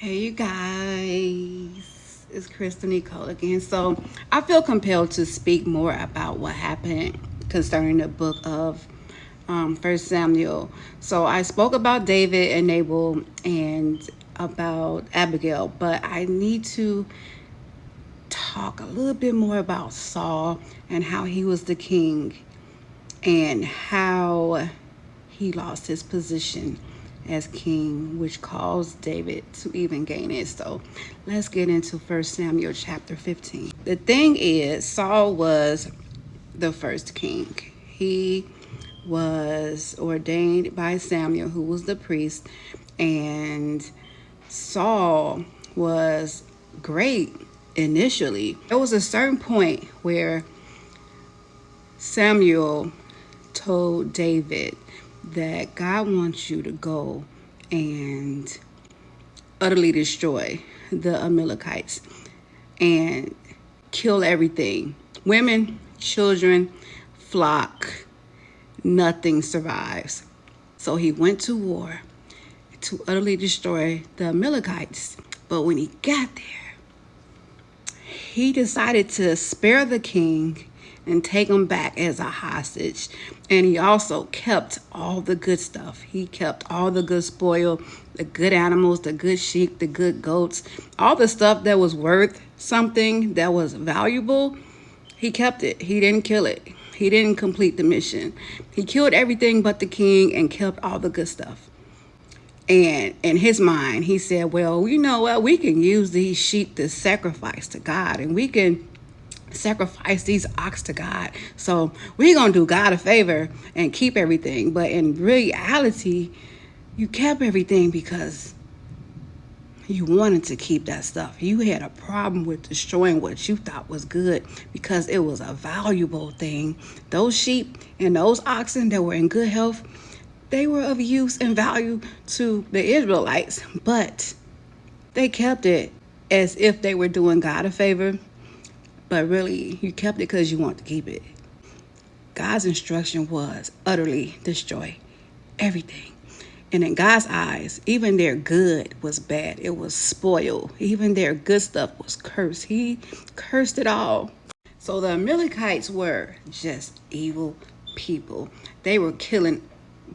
Hey, you guys, it's Crystal Nicole again. So, I feel compelled to speak more about what happened concerning the book of First Samuel. So, I spoke about David and Nabal and about Abigail, but I need to talk a little bit more about Saul and how he was the king and how he lost his position as king, which caused David to even gain it. So let's get into 1 Samuel chapter 15. The thing is, Saul was the first king. He was ordained by Samuel, who was the priest, and Saul was great initially. There was a certain point where Samuel told David that God wants you to go and utterly destroy the Amalekites and kill everything. Women, children, flock, nothing survives. So he went to war to utterly destroy the Amalekites. But when he got there, he decided to spare the king and take him back as a hostage. And he also kept all the good stuff. He kept all the good spoil, the good animals, the good sheep, the good goats, all the stuff that was worth something, that was valuable. He kept it. He didn't kill it. He didn't complete the mission. He killed everything but the king and kept all the good stuff. And in his mind, he said, well, you know what? We can use these sheep to sacrifice to God, and we can sacrifice these ox to God. So we're going to do God a favor and keep everything. But in reality, you kept everything because you wanted to keep that stuff. You had a problem with destroying what you thought was good because it was a valuable thing. Those sheep and those oxen that were in good health, they were of use and value to the Israelites, but they kept it as if they were doing God a favor. But really, you kept it because you want to keep it. God's instruction was utterly destroy everything. And in God's eyes, even their good was bad. It was spoiled. Even their good stuff was cursed. He cursed it all. So the Amalekites were just evil people. They were killing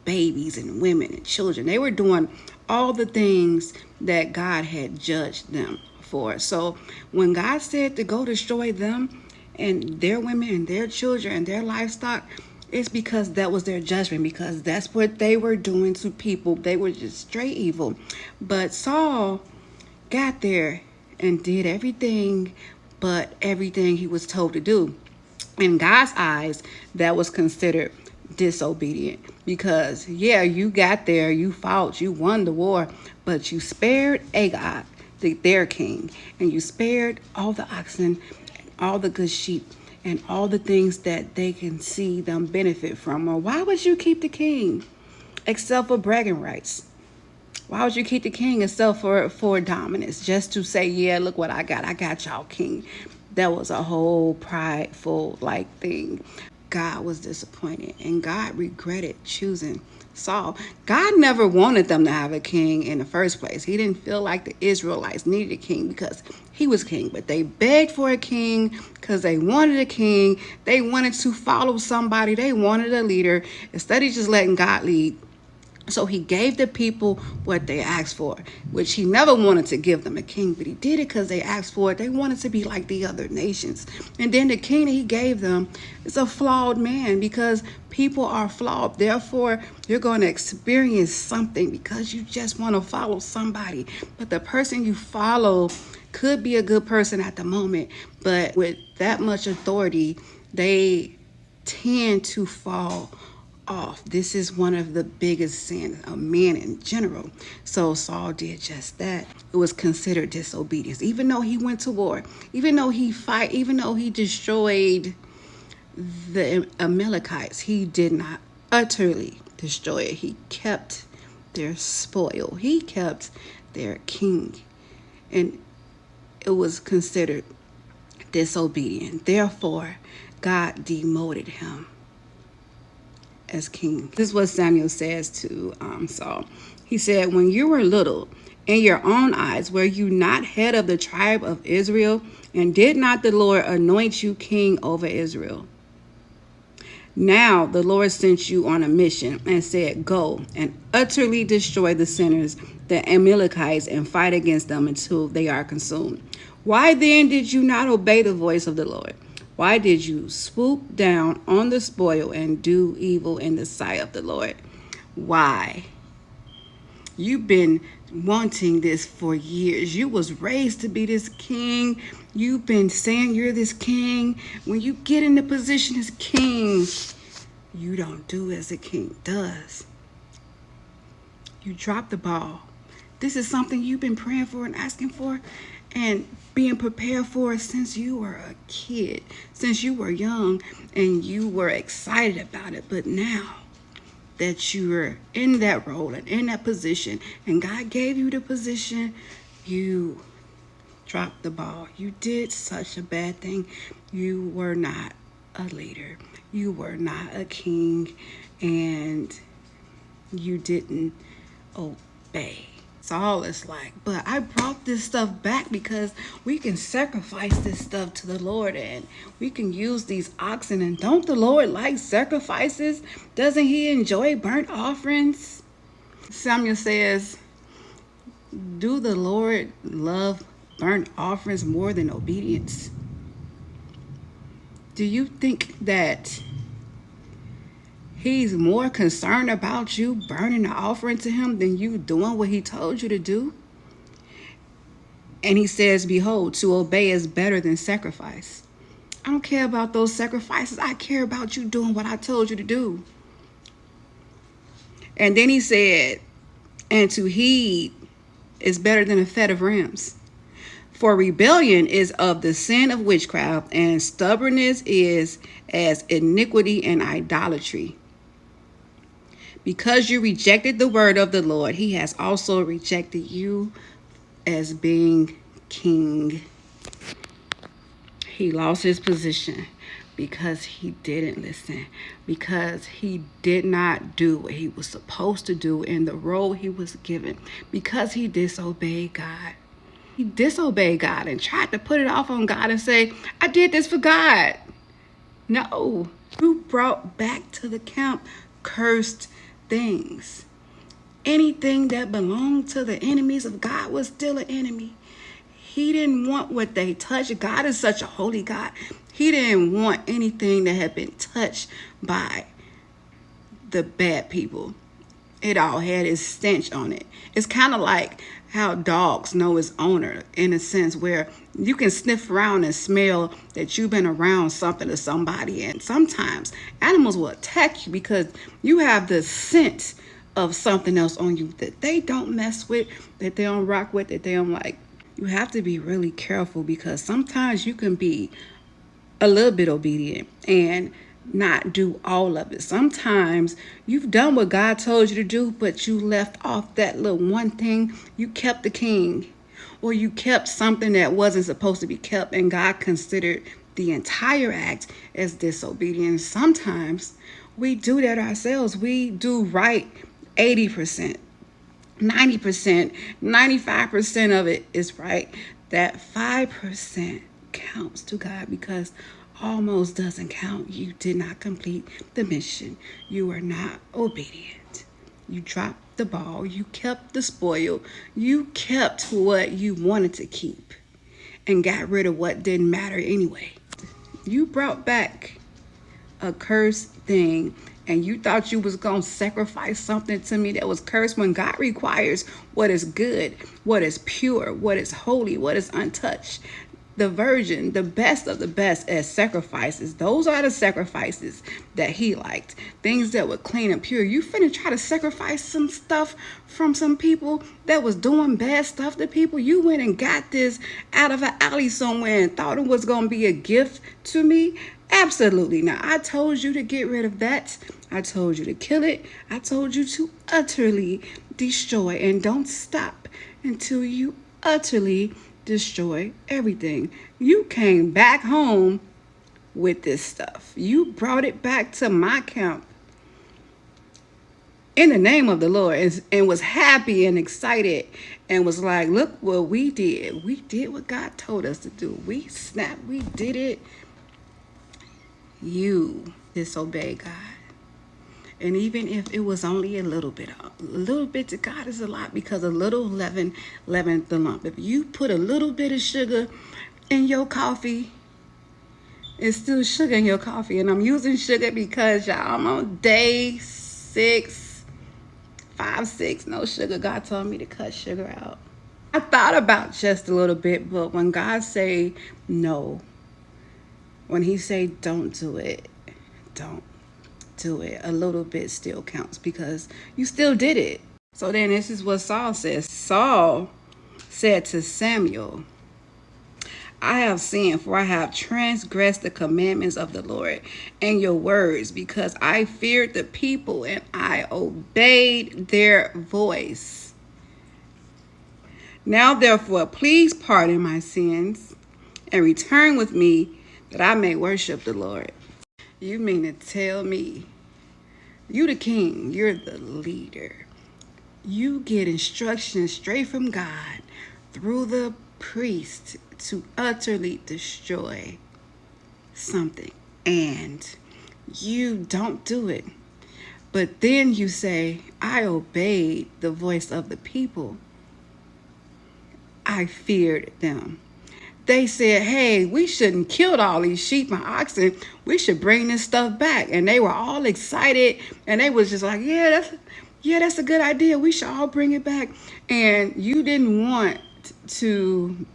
babies and women and children. They were doing all the things that God had judged them for. So when God said to go destroy them and their women and their children and their livestock, it's because that was their judgment, because that's what they were doing to people. They were just straight evil. But Saul got there and did everything but everything he was told to do. In God's eyes, that was considered disobedient, because you got there, you fought, you won the war, but you spared Agag, their king, and you spared all the oxen, all the good sheep, and all the things that they can see them benefit from. Or why would you keep the king except for bragging rights? Why would you keep the king except for dominance? Just to say, yeah, look what I got y'all king. That was a whole prideful thing. God was disappointed, and God regretted choosing Saul. God never wanted them to have a king in the first place. He didn't feel like the Israelites needed a king because he was king, but they begged for a king because they wanted a king. They wanted to follow somebody. They wanted a leader instead of just letting God lead. So he gave the people what they asked for, which he never wanted to give them a king, but he did it because they asked for it. They wanted to be like the other nations. And then the king that he gave them is a flawed man, because people are flawed. Therefore, you're going to experience something because you just want to follow somebody. But the person you follow could be a good person at the moment, but with that much authority, they tend to fall off. This is one of the biggest sins of men in general. So Saul did just that. It was considered disobedience. Even though he went to war, even though he destroyed the Amalekites, he did not utterly destroy it. He kept their spoil. He kept their king. And it was considered disobedient. Therefore, God demoted him as king. This is what Samuel says to Saul. He said, when you were little in your own eyes? Were you not head of the tribe of Israel? And did not the Lord anoint you king over Israel? Now the Lord sent you on a mission and said, go and utterly destroy the sinners, the Amalekites, and fight against them until they are consumed. Why then did you not obey the voice of the Lord? Why did you swoop down on the spoil and do evil in the sight of the Lord? Why? You've been wanting this for years. You was raised to be this king. You've been saying you're this king. When you get in the position as king, you don't do as a king does. You drop the ball. This is something you've been praying for and asking for and being prepared for since you were a kid, since you were young and you were excited about it. But now that you're in that role and in that position and God gave you the position, you dropped the ball. You did such a bad thing. You were not a leader. You were not a king, and you didn't obey. Saul is like, but I brought this stuff back because we can sacrifice this stuff to the Lord and we can use these oxen. And don't the Lord like sacrifices? Doesn't he enjoy burnt offerings? Samuel says, do the Lord love burnt offerings more than obedience? Do you think that he's more concerned about you burning the offering to him than you doing what he told you to do? And he says, behold, to obey is better than sacrifice. I don't care about those sacrifices. I care about you doing what I told you to do. And then he said, and to heed is better than a fat of rams. For rebellion is of the sin of witchcraft, and stubbornness is as iniquity and idolatry. Because you rejected the word of the Lord, he has also rejected you as being king. He lost his position because he didn't listen, because he did not do what he was supposed to do in the role he was given, because he disobeyed God. He disobeyed God and tried to put it off on God and say, I did this for God. No, you brought back to the camp cursed things. Anything that belonged to the enemies of God was still an enemy. He didn't want what they touched. God is such a holy God. He didn't want anything that had been touched by the bad people. It all had its stench on it. It's kind of like how dogs know its owner, in a sense where you can sniff around and smell that you've been around something or somebody. And sometimes animals will attack you because you have the scent of something else on you that they don't mess with, that they don't rock with, that they don't like. You have to be really careful because sometimes you can be a little bit obedient and not do all of it. Sometimes you've done what God told you to do, but you left off that little one thing. You kept the king, or you kept something that wasn't supposed to be kept, and God considered the entire act as disobedience. Sometimes we do that ourselves. We do right 80%, 90%, 95% of it is right. That 5% counts to God because almost doesn't count. You did not complete the mission. You were not obedient. You dropped the ball. You kept the spoil. You kept what you wanted to keep and got rid of what didn't matter anyway. You brought back a cursed thing and you thought you was going to sacrifice something to me that was cursed when God requires what is good, what is pure, what is holy, what is untouched. The virgin, the best of the best as sacrifices. Those are the sacrifices that he liked. Things that were clean and pure. You finna try to sacrifice some stuff from some people that was doing bad stuff to people. You went and got this out of an alley somewhere and thought it was going to be a gift to me. Absolutely not. I told you to get rid of that. I told you to kill it. I told you to utterly destroy, and don't stop until you utterly destroy everything. You came back home with this stuff. You brought it back to my camp. in the name of the Lord, and was happy and excited and was like, look what we did. We did what God told us to do. We snapped, we did it. You disobey God. And even if it was only a little bit to God is a lot, because a little leaveneth the lump. If you put a little bit of sugar in your coffee, it's still sugar in your coffee. And I'm using sugar because, y'all, I'm on day 6, 5, 6, no sugar. God told me to cut sugar out. I thought about just a little bit, but when God say no, when he say don't do it, don't do it. A little bit still counts because you still did it. So then this is what Saul says. Saul said to Samuel, I have sinned, for I have transgressed the commandments of the Lord and your words, because I feared the people and I obeyed their voice. Now therefore, please pardon my sins and return with me that I may worship the Lord. You mean to tell me, you the king, you're the leader, you get instructions straight from God through the priest to utterly destroy something, and you don't do it, but then you say, I obeyed the voice of the people, I feared them. They said, hey, we shouldn't kill all these sheep and oxen. We should bring this stuff back. And they were all excited. And they was just like, that's a good idea. We should all bring it back. And you didn't want to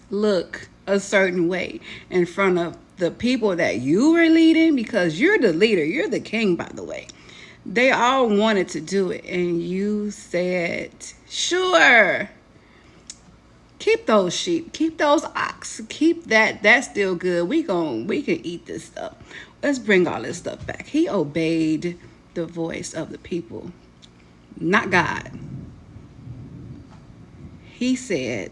look a certain way in front of the people that you were leading, because you're the leader. You're the king, by the way. They all wanted to do it. And you said, sure. Keep those sheep, keep those ox, keep that. That's still good. We can eat this stuff. Let's bring all this stuff back. He obeyed the voice of the people, not God. He said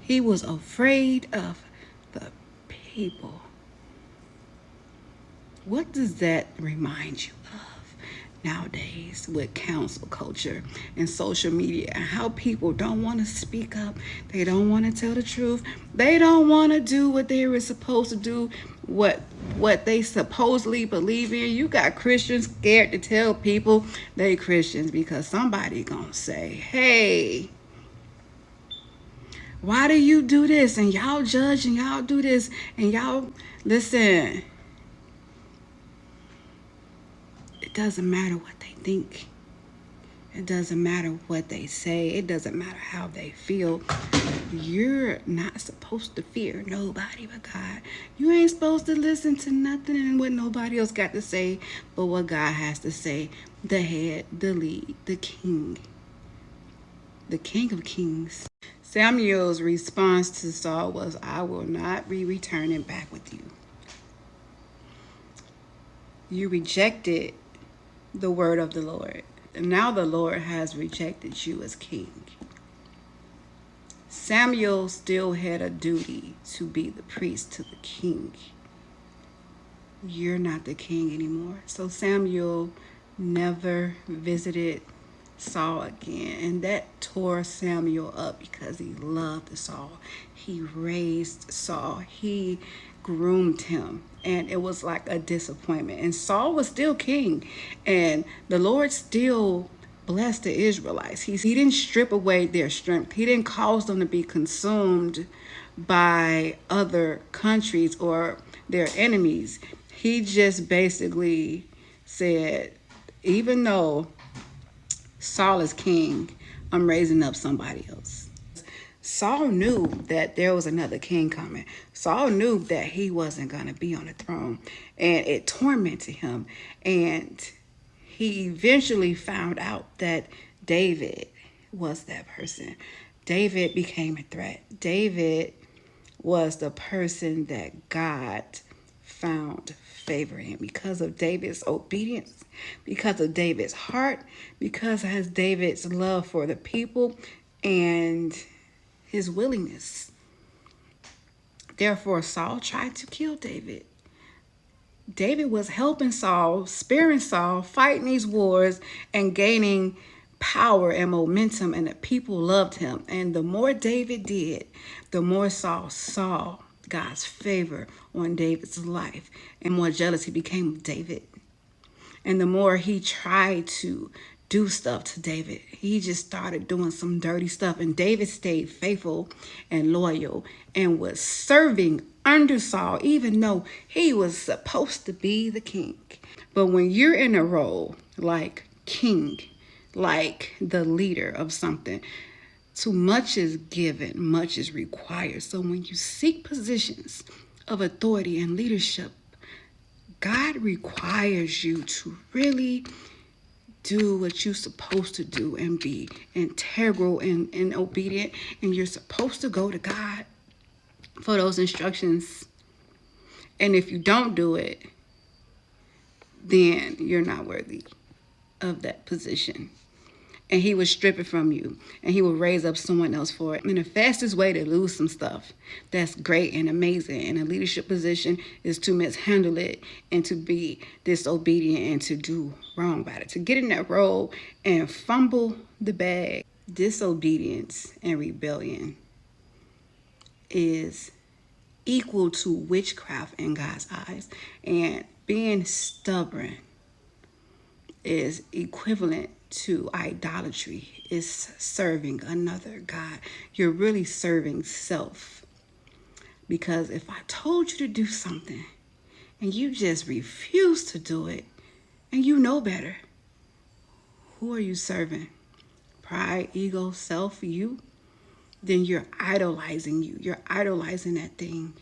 he was afraid of the people. What does that remind you of nowadays with council culture and social media, and how people don't want to speak up? They don't want to tell the truth. They don't want to do what they were supposed to do, what they supposedly believe in. You got Christians scared to tell people they Christians because somebody gonna say, hey, why do you do this? And y'all judge and y'all do this and y'all listen. It doesn't matter what they think. It doesn't matter what they say. It doesn't matter how they feel. You're not supposed to fear nobody but God. You ain't supposed to listen to nothing and what nobody else got to say but what God has to say. The head, the lead, the king of kings. Samuel's response to Saul was, I will not be returning back with you. You rejected the word of the Lord. And now the Lord has rejected you as king. Samuel still had a duty to be the priest to the king. You're not the king anymore. So Samuel never visited Saul again. And that tore Samuel up because he loved Saul. He raised Saul. He groomed him. And it was like a disappointment. And Saul was still king. And the Lord still blessed the Israelites. He didn't strip away their strength. He didn't cause them to be consumed by other countries or their enemies. He just basically said, even though Saul is king, I'm raising up somebody else. Saul knew that there was another king coming. Saul knew that he wasn't going to be on the throne, and it tormented him. And he eventually found out that David was that person. David became a threat. David was the person that God found favor in because of David's obedience, because of David's heart, because of David's love for the people and his willingness. Therefore, Saul tried to kill David. David was helping Saul, sparing Saul, fighting these wars, and gaining power and momentum, and the people loved him. And the more David did, the more Saul saw God's favor on David's life, and more jealous he became of David. And the more he tried to do stuff to David, he just started doing some dirty stuff. And David stayed faithful and loyal and was serving under Saul, even though he was supposed to be the king. But when you're in a role like king, like the leader of something, too much is given, much is required. So when you seek positions of authority and leadership, God requires you to really do what you're supposed to do and be integral and obedient. And you're supposed to go to God for those instructions. And if you don't do it, then you're not worthy of that position. And he would strip it from you, and he would raise up someone else for it. And the fastest way to lose some stuff that's great and amazing in a leadership position is to mishandle it and to be disobedient and to do wrong about it, to get in that role and fumble the bag. Disobedience and rebellion is equal to witchcraft in God's eyes, and being stubborn is equivalent to idolatry, is serving another God. You're really serving self. Because if I told you to do something and you just refuse to do it and you know better, who are you serving? Pride, ego, self, you? Then you're idolizing you. You're idolizing that thing.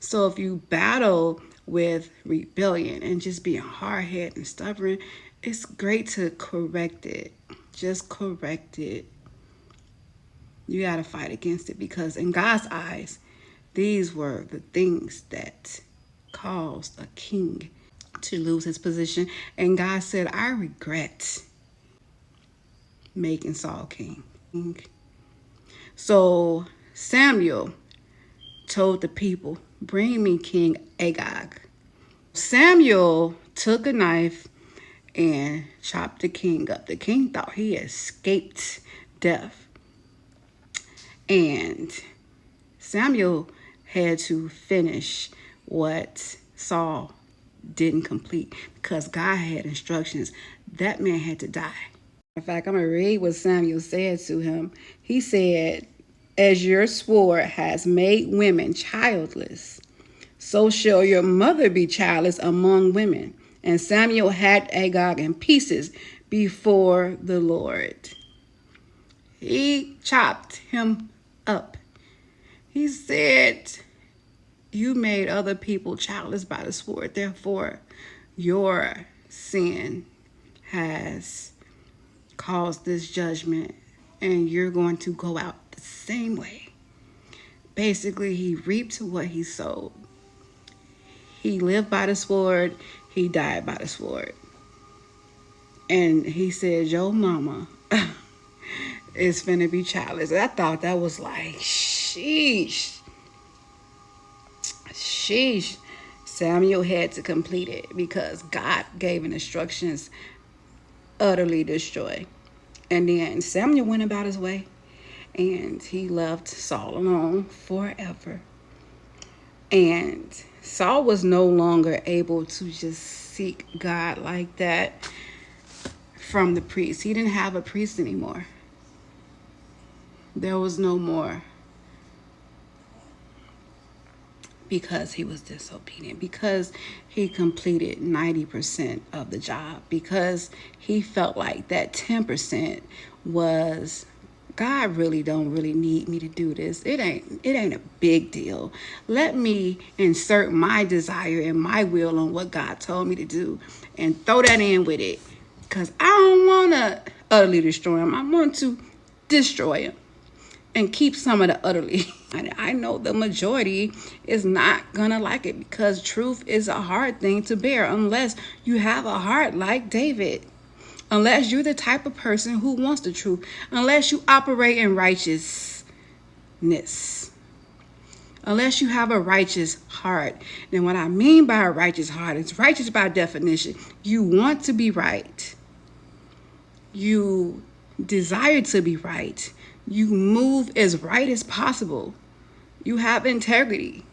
So if you battle with rebellion and just being hard-headed and stubborn, it's great to correct it. Just correct it. You got to fight against it, because in God's eyes, these were the things that caused a king to lose his position. And God said, I regret making Saul king. So Samuel told the people, bring me King Agag. Samuel took a knife and chopped the king up. The king thought he escaped death. And Samuel had to finish what Saul didn't complete, because God had instructions. That man had to die. In fact, I'm going to read what Samuel said to him. He said, as your sword has made women childless, so shall your mother be childless among women. And Samuel hacked Agag in pieces before the Lord. He chopped him up. He said, you made other people childless by the sword. Therefore, your sin has caused this judgment, and you're going to go out the same way. Basically, he reaped what he sowed. He lived by the sword. He died by the sword. And he said, your mama is finna be childless. I thought that was like, sheesh. Sheesh. Samuel had to complete it because God gave instructions, utterly destroy. And then Samuel went about his way, and he left Saul alone forever. And Saul was no longer able to just seek God like that from the priest. He didn't have a priest anymore. There was no more, because he was disobedient, because he completed 90% of the job, because he felt like that 10% was, God really don't really need me to do this. It ain't a big deal. Let me insert my desire and my will on what God told me to do and throw that in with it, because I don't want to utterly destroy him. I want to destroy him and keep some of the utterly. I know the majority is not gonna like it, because truth is a hard thing to bear unless you have a heart like David, unless you're the type of person who wants the truth, unless you operate in righteousness, unless you have a righteous heart. And what I mean by a righteous heart is righteous by definition. You want to be right. You desire to be right. You move as right as possible. You have integrity.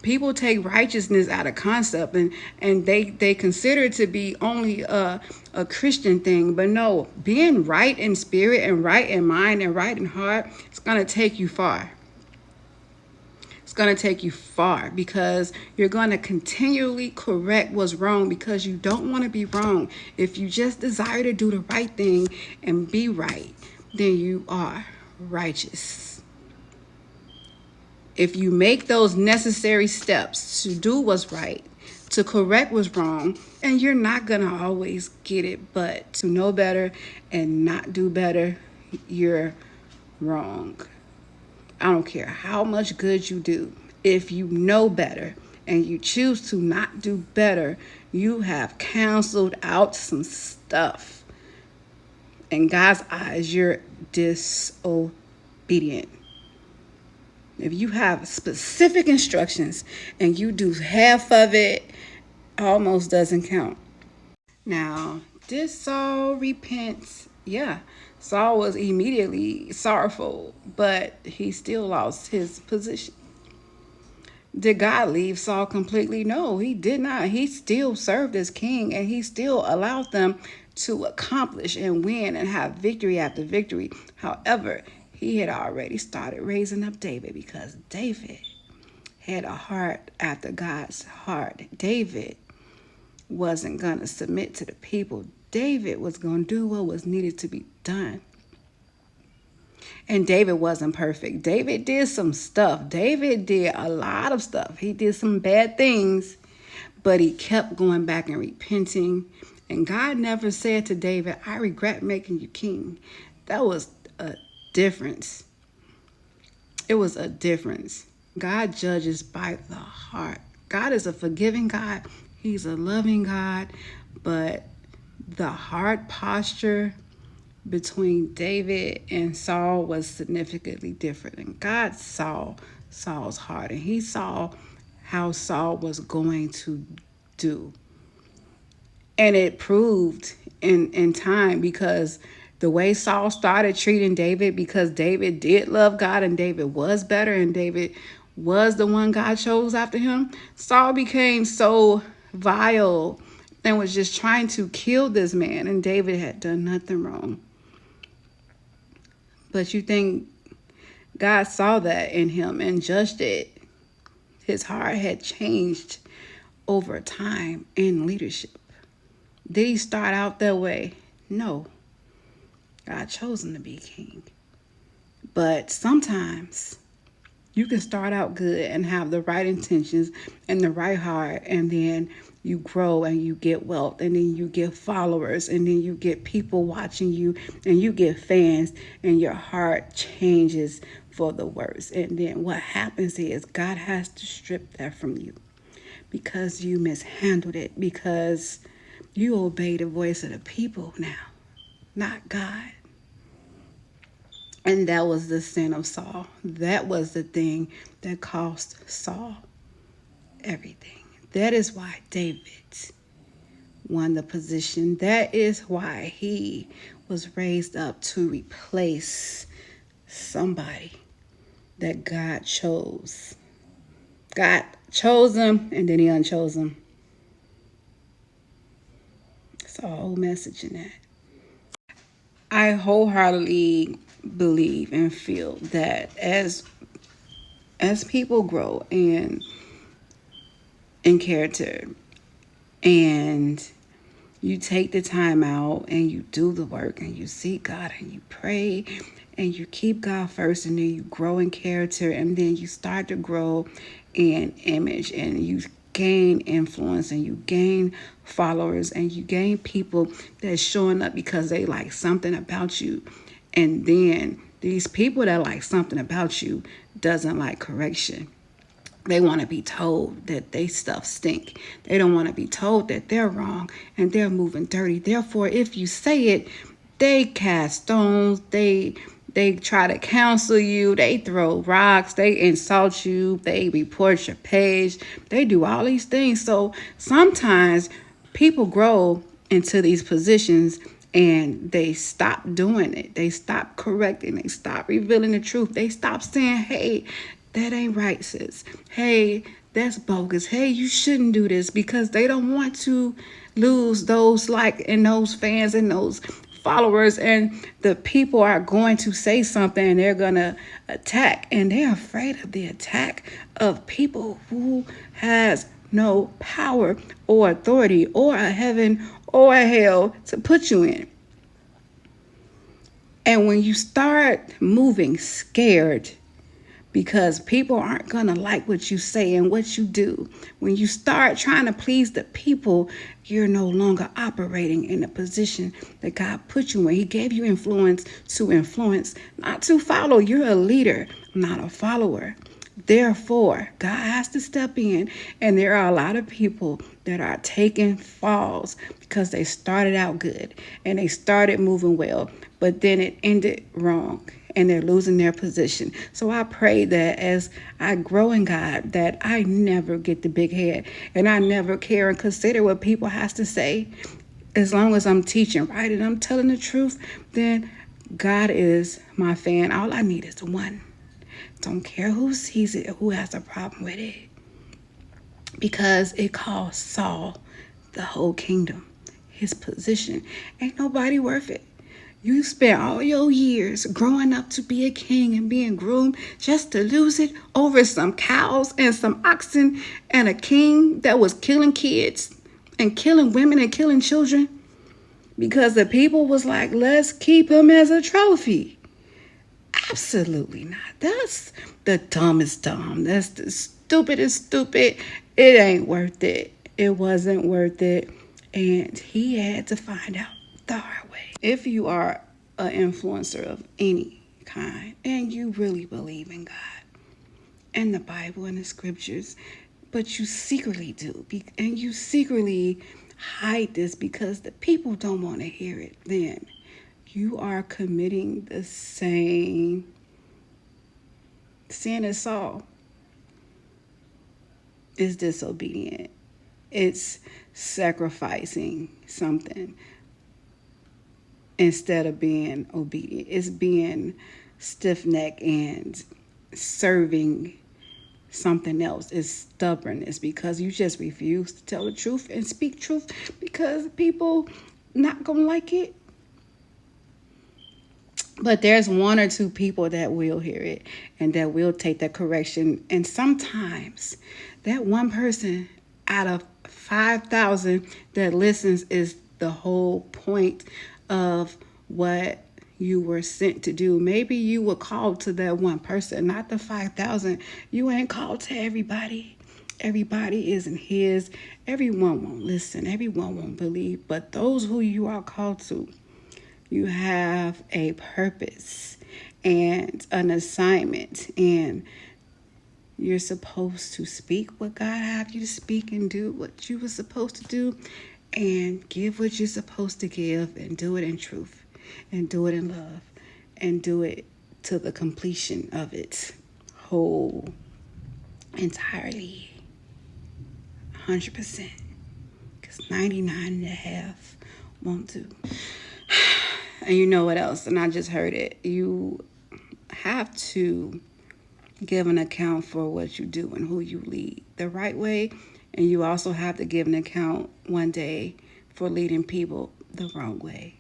People take righteousness out of concept and they consider it to be only a Christian thing. But no, being right in spirit and right in mind and right in heart, it's going to take you far. It's going to take you far because you're going to continually correct what's wrong because you don't want to be wrong. If you just desire to do the right thing and be right, then you are righteous. If you make those necessary steps to do what's right, to correct what's wrong, and you're not going to always get it, but to know better and not do better, you're wrong. I don't care how much good you do. If you know better and you choose to not do better, you have canceled out some stuff. In God's eyes, you're disobedient. If you have specific instructions and you do half of it, almost doesn't count. Now, did Saul repent? Yeah, Saul was immediately sorrowful, but he still lost his position. Did God leave Saul completely? No, he did not. He still served as king and he still allowed them to accomplish and win and have victory after victory. However, he had already started raising up David because David had a heart after God's heart. David wasn't going to submit to the people. David was going to do what was needed to be done. And David wasn't perfect. David did some stuff. David did a lot of stuff. He did some bad things, but he kept going back and repenting. And God never said to David, I regret making you king. That was a difference. It was a difference. God judges by the heart. God is a forgiving God. He's a loving God. But the heart posture between David and Saul was significantly different. And God saw Saul's heart. And he saw how Saul was going to do. And it proved in time because the way Saul started treating David, because David did love God and David was better and David was the one God chose after him, Saul became so vile and was just trying to kill this man, and David had done nothing wrong. But you think God saw that in him and judged it? His heart had changed over time in leadership. Did he start out that way? No. God chose him to be king. But sometimes you can start out good and have the right intentions and the right heart, and then you grow and you get wealth, and then you get followers, and then you get people watching you, and you get fans, and your heart changes for the worse. And then what happens is God has to strip that from you because you mishandled it, because you obey the voice of the people now, not God. And that was the sin of Saul. That was the thing that cost Saul everything. That is why David won the position. That is why he was raised up to replace somebody that God chose. God chose him and then he unchose him. That's a whole message in that. I wholeheartedly believe and feel that as people grow in character, and you take the time out and you do the work and you seek God and you pray and you keep God first, and then you grow in character, and then you start to grow in image, and you gain influence, and you gain followers, and you gain people that's showing up because they like something about you. And then these people that like something about you doesn't like correction. They want to be told that they stuff stink. They don't want to be told that they're wrong and they're moving dirty. Therefore, if you say it, they cast stones. They They try to counsel you. They throw rocks. They insult you. They report your page. They do all these things. So sometimes people grow into these positions and they stop doing it. They stop correcting. They stop revealing the truth. They stop saying, hey, that ain't right, sis. Hey, that's bogus. Hey, you shouldn't do this, because they don't want to lose those and those fans and those followers, and the people are going to say something and they're going to attack, and they're afraid of the attack of people who has no power or authority or a heaven or a hell to put you in. And when you start moving scared because people aren't going to like what you say and what you do, when you start trying to please the people, you're no longer operating in the position that God put you in. He gave you influence, not to follow. You're a leader, not a follower. Therefore, God has to step in, and there are a lot of people that are taking falls because they started out good and they started moving well, but then it ended wrong and they're losing their position. So I pray that as I grow in God, that I never get the big head and I never care and consider what people has to say. As long as I'm teaching right and I'm telling the truth, then God is my fan. All I need is one. Don't care who sees it, who has a problem with it. Because it cost Saul the whole kingdom, his position. Ain't nobody worth it. You spent all your years growing up to be a king and being groomed just to lose it over some cows and some oxen and a king that was killing kids and killing women and killing children because the people was like, let's keep him as a trophy. Absolutely not. That's the dumbest dumb. That's the stupidest stupid. It ain't worth it. It wasn't worth it. And he had to find out the hard way. If you are an influencer of any kind and you really believe in God and the Bible and the scriptures, but you secretly do, and you secretly hide this because the people don't want to hear it, then you are committing the same sin as Saul. It's disobedient. It's sacrificing something instead of being obedient. It's being stiff-necked and serving something else. It's stubbornness because you just refuse to tell the truth and speak truth because people not gonna like it. But there's one or two people that will hear it and that will take that correction. And sometimes that one person out of 5,000 that listens is the whole point of what you were sent to do. Maybe you were called to that one person, not the 5,000. You ain't called to everybody. Everybody isn't his. Everyone won't listen. Everyone won't believe. But those who you are called to, you have a purpose and an assignment, and you're supposed to speak what God have you to speak and do what you were supposed to do and give what you're supposed to give and do it in truth and do it in love and do it to the completion of its whole entirely 100%, because 99.5 won't do. And you know what else? And I just heard it. You have to give an account for what you do and who you lead the right way. And you also have to give an account one day for leading people the wrong way.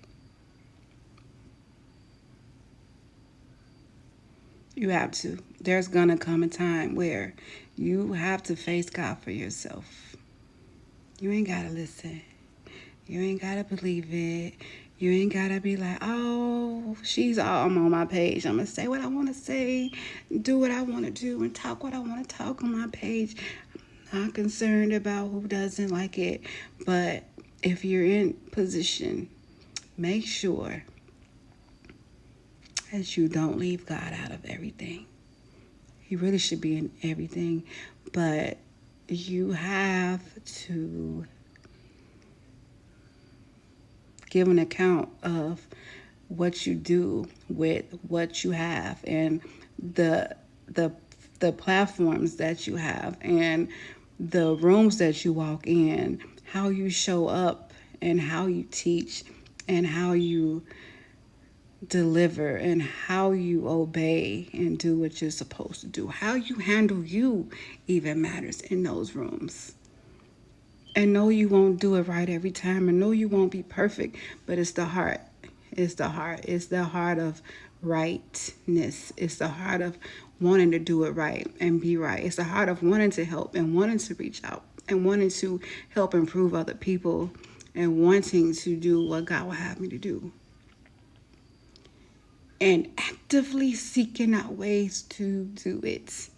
You have to. There's going to come a time where you have to face God for yourself. You ain't got to listen. You ain't got to believe it. You ain't got to be like, oh, I'm on my page. I'm going to say what I want to say, do what I want to do, and talk what I want to talk on my page. I'm not concerned about who doesn't like it. But if you're in position, make sure that you don't leave God out of everything. He really should be in everything. But you have to give an account of what you do with what you have, and the the the platforms that you have, and the rooms that you walk in, how you show up and how you teach and how you deliver and how you obey and do what you're supposed to do. How you handle you even matters in those rooms. And no, you won't do it right every time, and no, you won't be perfect, but it's the heart. It's the heart. It's the heart of rightness. It's the heart of wanting to do it right and be right. It's the heart of wanting to help and wanting to reach out and wanting to help improve other people and wanting to do what God will have me to do. And actively seeking out ways to do it.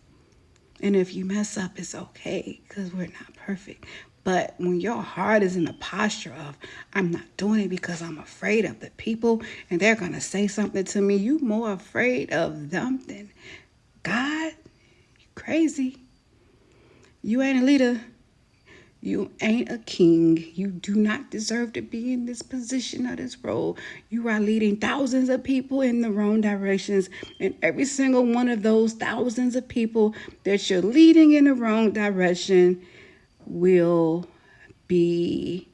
And if you mess up, it's okay, because we're not perfect. But when your heart is in the posture of, I'm not doing it because I'm afraid of the people and they're going to say something to me, you more afraid of them than God. You crazy. You ain't a leader. You ain't a king. You do not deserve to be in this position or this role. You are leading thousands of people in the wrong directions. And every single one of those thousands of people that you're leading in the wrong direction will be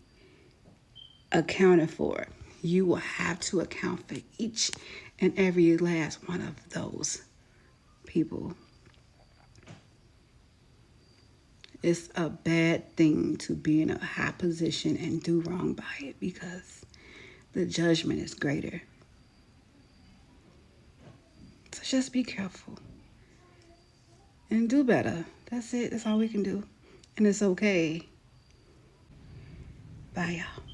accounted for. You will have to account for each and every last one of those people. It's a bad thing to be in a high position and do wrong by it, because the judgment is greater. So just be careful and do better. That's it. That's all we can do. And it's okay. Bye, y'all.